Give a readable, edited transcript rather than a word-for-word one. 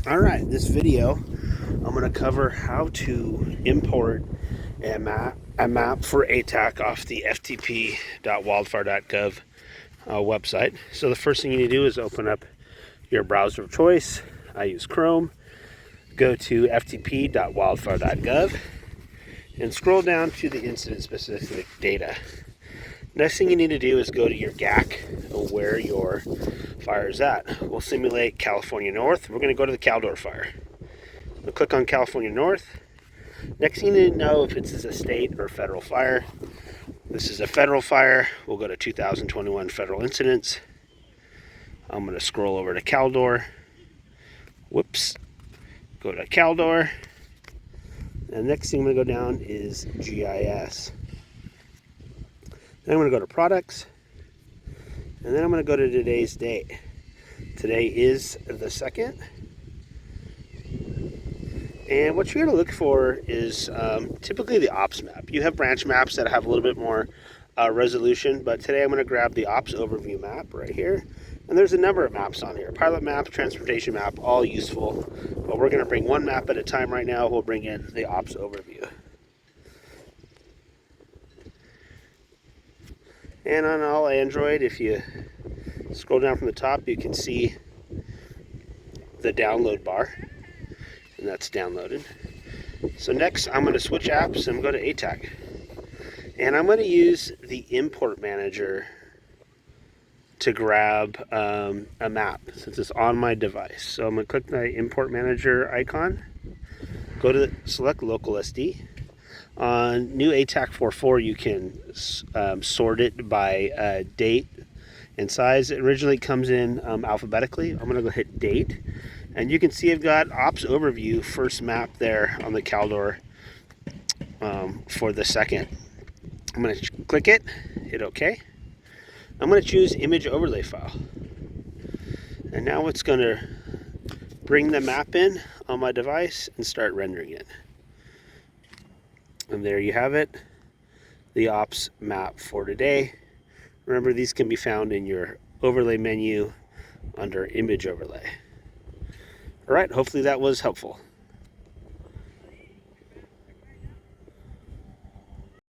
Alright, this video I'm going to cover how to import a map for ATAK off the ftp.wildfire.gov website. So the first thing you need to do is open up your browser of choice. I use Chrome. Go to ftp.wildfire.gov and scroll down to the incident specific data. Next thing you need to do is go to your GAC, where your fire is at. We'll simulate California North. We're going to go to the Caldor fire. We'll click on California North. Next thing you need to know if it's a state or federal fire. This is a federal fire. We'll go to 2021 federal incidents. I'm going to scroll over to Caldor. Whoops. Go to Caldor. And next thing I'm going to go down is GIS. Then I'm going to go to products. And then I'm going to go to today's date. Today is the 2nd. And what you're going to look for is typically the ops map. You have branch maps that have a little bit more resolution, but today I'm going to grab the ops overview map right here. And there's a number of maps on here. Pilot map, transportation map, all useful. But we're going to bring one map at a time right now. We'll bring in the ops overview. And on all Android, if you scroll down from the top, you can see the download bar. And that's downloaded. So next, I'm going to switch apps and go to ATAK. And I'm going to use the import manager to grab a map since it's on my device. So I'm going to click the import manager icon, go to select local SD. On new ATAK 4.4, you can sort it by date and size. It originally comes in alphabetically. I'm going to go hit date. And you can see I've got ops overview first map there on the Caldor for the 2nd. I'm going to click it, hit OK. I'm going to choose image overlay file. And now it's going to bring the map in on my device and start rendering it. And there you have it, the ops map for today. Remember, these can be found in your overlay menu under image overlay. All right, hopefully that was helpful.